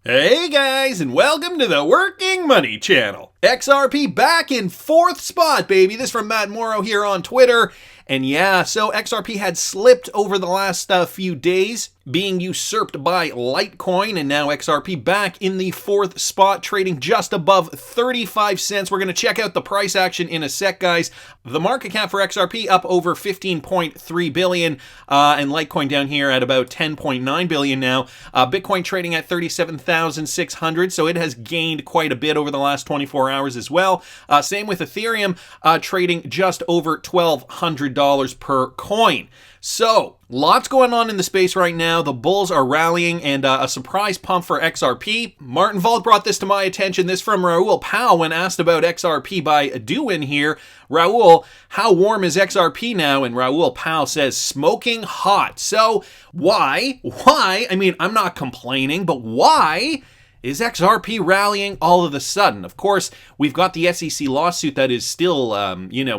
Hey guys, and welcome to the Working Money Channel. XRP back in 4th spot, baby. This from Matt Morrow here on Twitter. And yeah, so XRP had slipped over the last few days, being usurped by Litecoin, and now XRP back in the 4th spot, trading just above 35 cents. We're going to check out the price action in a sec, guys. The market cap for XRP up over 15.3 billion, and Litecoin down here at about 10.9 billion now. Bitcoin trading at 37,600, so it has gained quite a bit over the last 24 hours as well. Same with Ethereum, trading just over $1,200 per coin. So, lots going on in the space right now. The bulls are rallying, and a surprise pump for XRP. MARTINCPVALK brought this to my attention. This from Raul Powell when asked about XRP by Duin here. Raul, how warm is XRP now? And Raul Powell says, smoking hot. So, why? I mean, I'm not complaining, but why is XRP rallying all of a sudden? Of course, we've got the SEC lawsuit that is still,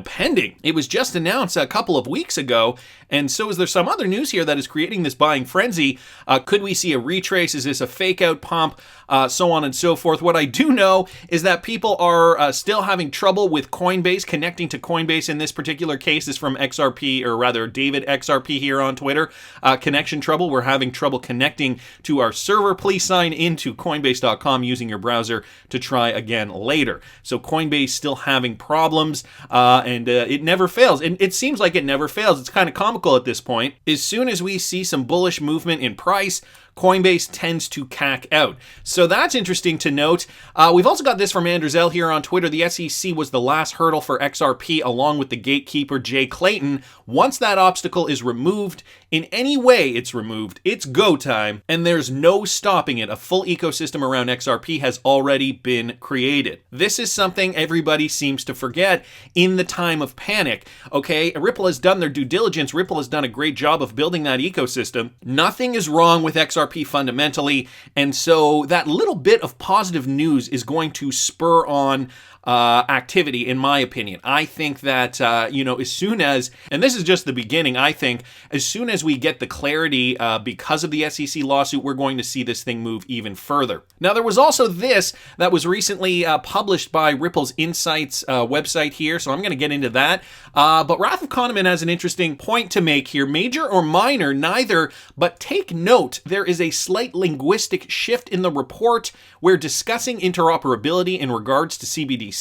pending. It was just announced a couple of weeks ago, and so is there some other news here that is creating this buying frenzy? Could we see a retrace? Is this a fake out pump? So on and so forth. What I do know is that people are still having trouble with Coinbase, connecting to Coinbase in this particular case. Is from XRP, or rather David XRP here on Twitter. Connection trouble. We're having trouble connecting to our server. Please sign into Coinbase.com using your browser to try again later. So Coinbase still having problems, and it never fails. And it seems like it never fails. It's kind of comical at this point. As soon as we see some bullish movement in price, Coinbase tends to cack out. So that's interesting to note. We've also got this from Andrew Zell here on Twitter. The SEC was the last hurdle for XRP, along with the gatekeeper Jay Clayton. Once that obstacle is removed, in any way it's removed, it's go time, and there's no stopping it. A full ecosystem around XRP has already been created. This is something everybody seems to forget in the time of panic. Okay, Ripple has done their due diligence. Ripple has done a great job of building that ecosystem. Nothing is wrong with XRP fundamentally, and so that little bit of positive news is going to spur on activity, in my opinion. I think that, as soon as, and this is just the beginning, I think, as soon as we get the clarity because of the SEC lawsuit, we're going to see this thing move even further. Now, there was also this that was recently published by Ripple's Insights website here, so I'm going to get into that. But Wrath of Kahneman has an interesting point to make here. Major or minor, neither, but take note, there is a slight linguistic shift in the report where discussing interoperability in regards to CBDCs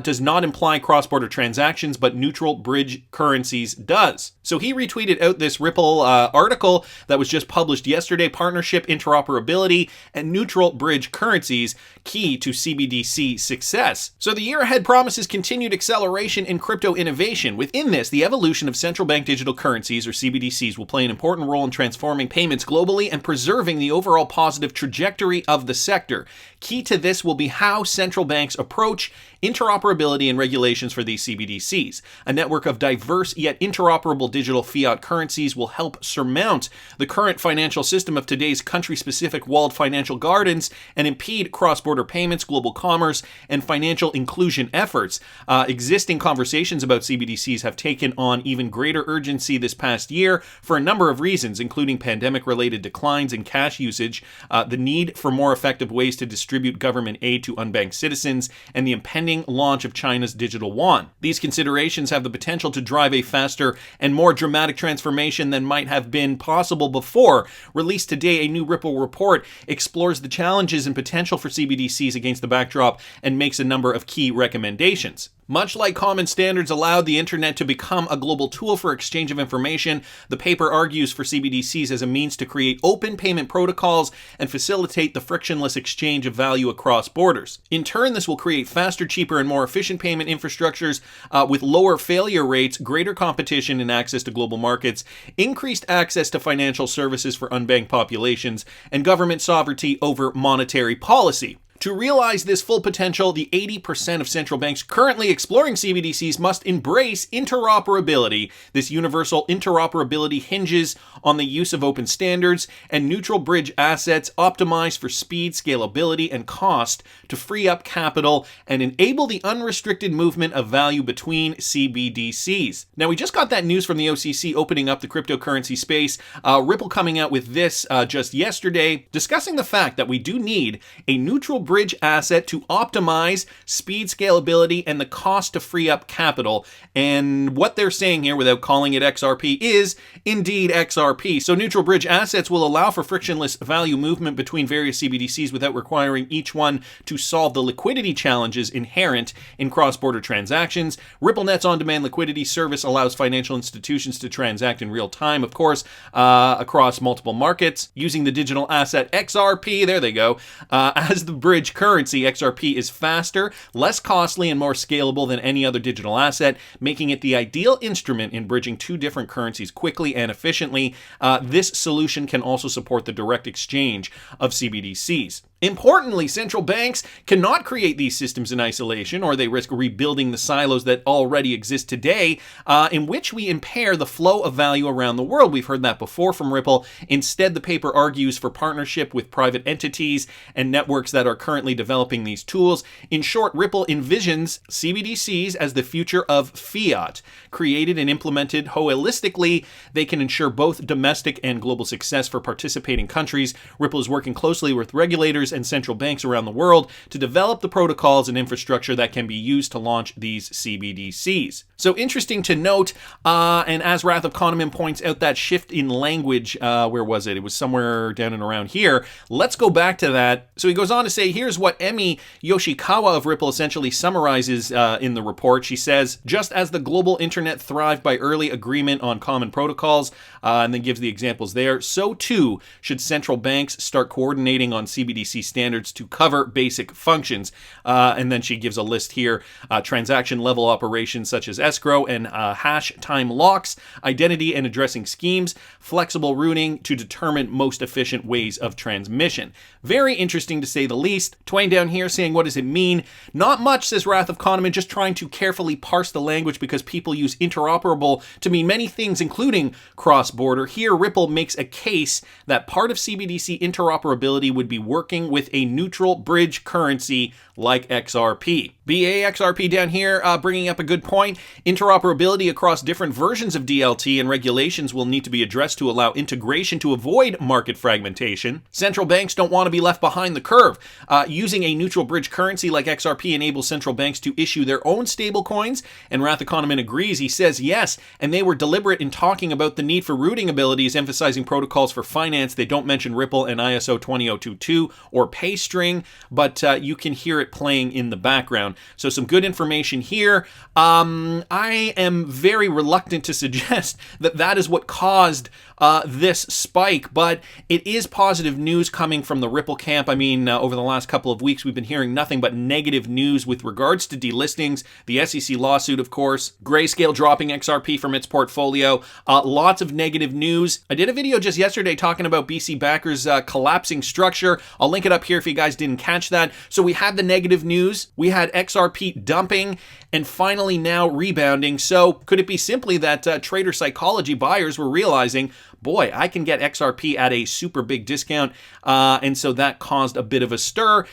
does not imply cross-border transactions, but neutral bridge currencies does. So he retweeted out this Ripple article that was just published yesterday, Partnership, Interoperability, and Neutral Bridge Currencies, Key to CBDC Success. So the year ahead promises continued acceleration in crypto innovation. Within this, the evolution of central bank digital currencies, or CBDCs, will play an important role in transforming payments globally and preserving the overall positive trajectory of the sector. Key to this will be how central banks approach interoperability and regulations for these CBDCs. A network of diverse yet interoperable digital fiat currencies will help surmount the current financial system of today's country-specific walled financial gardens and impede cross-border payments, global commerce, and financial inclusion efforts. Existing conversations about CBDCs have taken on even greater urgency this past year for a number of reasons, including pandemic-related declines in cash usage, the need for more effective ways to distribute government aid to unbanked citizens, and the impending launch of China's digital yuan. These considerations have the potential to drive a faster and more dramatic transformation than might have been possible before. Released today, a new Ripple report explores the challenges and potential for CBDCs against the backdrop and makes a number of key recommendations. Much like common standards allowed the internet to become a global tool for exchange of information, the paper argues for CBDCs as a means to create open payment protocols and facilitate the frictionless exchange of value across borders. In turn, this will create faster, cheaper, and more efficient payment infrastructures with lower failure rates, greater competition and access to global markets, increased access to financial services for unbanked populations, and government sovereignty over monetary policy. To realize this full potential, the 80% of central banks currently exploring CBDCs must embrace interoperability. This universal interoperability hinges on the use of open standards and neutral bridge assets optimized for speed, scalability, and cost to free up capital and enable the unrestricted movement of value between CBDCs. Now, we just got that news from the OCC opening up the cryptocurrency space. Ripple coming out with this just yesterday, discussing the fact that we do need a neutral bridge asset to optimize speed, scalability, and the cost to free up capital. And what they're saying here, without calling it XRP, is indeed XRP. So neutral bridge assets will allow for frictionless value movement between various CBDCs without requiring each one to solve the liquidity challenges inherent in cross-border transactions. RippleNet's on-demand liquidity service allows financial institutions to transact in real time, of course, across multiple markets using the digital asset XRP. There they go. As the bridge currency, XRP is faster, less costly, and more scalable than any other digital asset, making it the ideal instrument in bridging two different currencies quickly and efficiently. This solution can also support the direct exchange of CBDCs. Importantly, central banks cannot create these systems in isolation, or they risk rebuilding the silos that already exist today, in which we impair the flow of value around the world. We've heard that before from Ripple. Instead, the paper argues for partnership with private entities and networks that are currently developing these tools. In short, Ripple envisions CBDCs as the future of fiat. Created and implemented holistically, they can ensure both domestic and global success for participating countries. Ripple is working closely with regulators and central banks around the world to develop the protocols and infrastructure that can be used to launch these CBDCs. So interesting to note, and as Wrath of Kahneman points out, that shift in language, where was it? It was somewhere down and around here. Let's go back to that. So he goes on to say, here's what Emi Yoshikawa of Ripple essentially summarizes in the report. She says, just as the global internet thrived by early agreement on common protocols, and then gives the examples there, so too should central banks start coordinating on CBDC standards to cover basic functions. And then she gives a list here, transaction level operations such as escrow and hash time locks, identity and addressing schemes, flexible routing to determine most efficient ways of transmission. Very interesting to say the least. Twain down here saying, what does it mean? Not much, says Wrath of Kahneman, just trying to carefully parse the language because people use interoperable to mean many things, including cross-border. Here, Ripple makes a case that part of CBDC interoperability would be working with a neutral bridge currency like XRP. BAXRP down here bringing up a good point. Interoperability across different versions of DLT and regulations will need to be addressed to allow integration to avoid market fragmentation. Central banks don't want to be left behind the curve. Using a neutral bridge currency like XRP enables central banks to issue their own stablecoins, and Wrath of Kahneman agrees. He says yes, and they were deliberate in talking about the need for routing abilities, emphasizing protocols for finance. They don't mention Ripple and ISO 20022 or PayString, but you can hear it playing in the background. So some good information here. I am very reluctant to suggest that that is what caused this spike, but it is positive news coming from the Ripple camp. I mean, over the last couple of weeks, we've been hearing nothing but negative news with regards to delistings, the SEC lawsuit, of course, Grayscale dropping XRP from its portfolio, lots of negative news. I did a video just yesterday talking about BC Backers' collapsing structure. I'll link it up here if you guys didn't catch that. So we had the negative news, we had XRP dumping, and finally now rebounding. So could it be simply that trader psychology buyers were realizing, boy, I can get XRP at a super big discount, and so that caused a bit of a stir.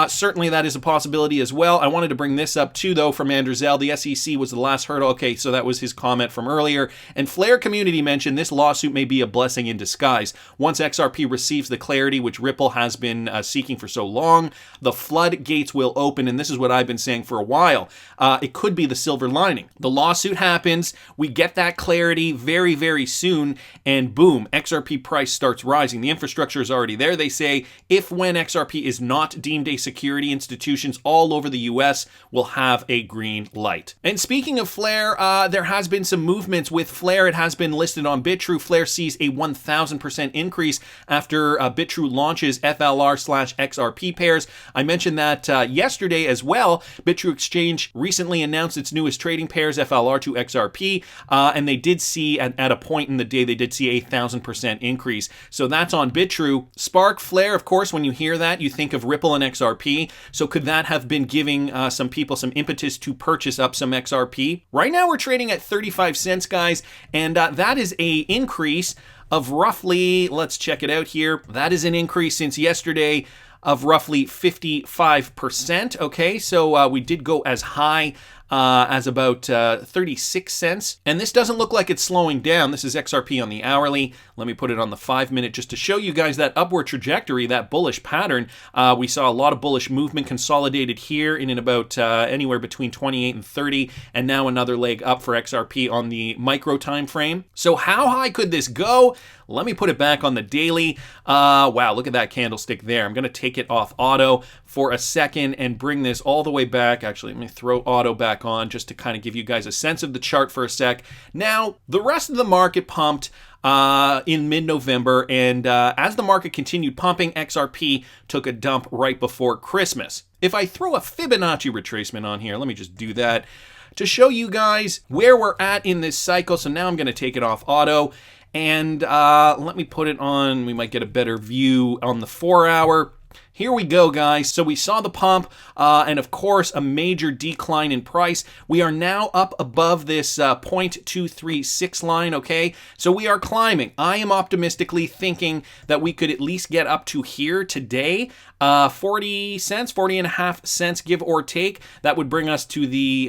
Certainly that is a possibility as well. I wanted to bring this up too, though, from Andrew Zell. The SEC was the last hurdle. Okay, so that was his comment from earlier. And Flare Community mentioned this lawsuit may be a blessing in disguise. Once XRP receives the clarity which Ripple has been seeking for so long, the floodgates will open, and this is what I've been saying for a while. It could be the silver lining. The lawsuit happens, we get that clarity very, very soon, and boom, XRP price starts rising. The infrastructure is already there. They say if when XRP is not deemed a security, institutions all over the US will have a green light. And speaking of Flare, there has been some movements with Flare. It has been listed on BitTrue. Flare sees a 1,000% increase after BitTrue launches FLR/XRP pairs. I mentioned that yesterday as well. BitTrue Exchange recently announced its newest trading pairs, FLR to XRP, and they did see at a point in the day, they did see a 1,000% increase. So that's on BitTrue. Spark, Flare, of course, when you hear that, you think of Ripple and XRP. So could that have been giving some people some impetus to purchase up some XRP? Right now we're trading at 35 cents, guys, and that is a increase of roughly, let's check it out here. That is an increase since yesterday of roughly 55%. Okay, so we did go as high as about 36 cents. And this doesn't look like it's slowing down. This is XRP on the hourly. Let me put it on the 5-minute just to show you guys that upward trajectory, that bullish pattern. We saw a lot of bullish movement consolidated here in about anywhere between 28 and 30, and now another leg up for XRP on the micro time frame. So how high could this go? Let me put it back on the daily. Wow, look at that candlestick there. I'm going to take it off auto for a second and bring this all the way back. Actually, let me throw auto back on just to kind of give you guys a sense of the chart for a sec. Now, the rest of the market pumped in mid-November, and as the market continued pumping, XRP took a dump right before Christmas. If I throw a Fibonacci retracement on here, let me just do that to show you guys where we're at in this cycle. So now I'm going to take it off auto. And let me put it on, we might get a better view on the 4-hour. Here we go, guys. So we saw the pump, and of course, a major decline in price. We are now up above this 0.236 line, okay? So we are climbing. I am optimistically thinking that we could at least get up to here today. 40 cents, 40 and a half cents, give or take. That would bring us to the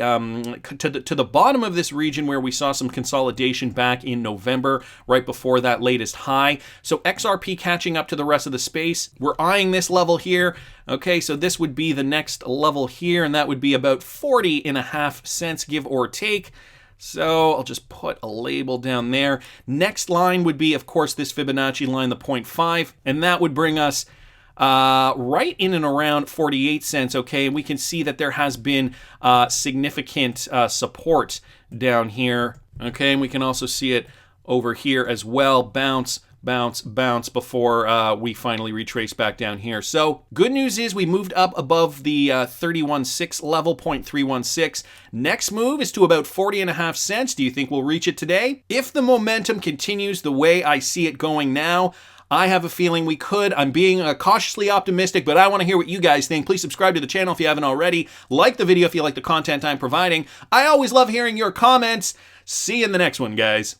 bottom of this region where we saw some consolidation back in November, right before that latest high. So XRP catching up to the rest of the space. We're eyeing this level here. Okay, so this would be the next level here, and that would be about 40 and a half cents, give or take. So I'll just put a label down there. Next line would be, of course, this Fibonacci line, the 0.5, and that would bring us right in and around 48 cents, okay? And we can see that there has been significant support down here, okay? And we can also see it over here as well, bounce, bounce, bounce before we finally retrace back down here. So good news is we moved up above the 31.6 level, 0.316. Next move is to about 40 and a half cents. Do you think we'll reach it today? If the momentum continues the way I see it going now, I have a feeling we could. I'm being cautiously optimistic, but I want to hear what you guys think. Please subscribe to the channel if you haven't already. Like the video if you like the content I'm providing. I always love hearing your comments. See you in the next one, guys.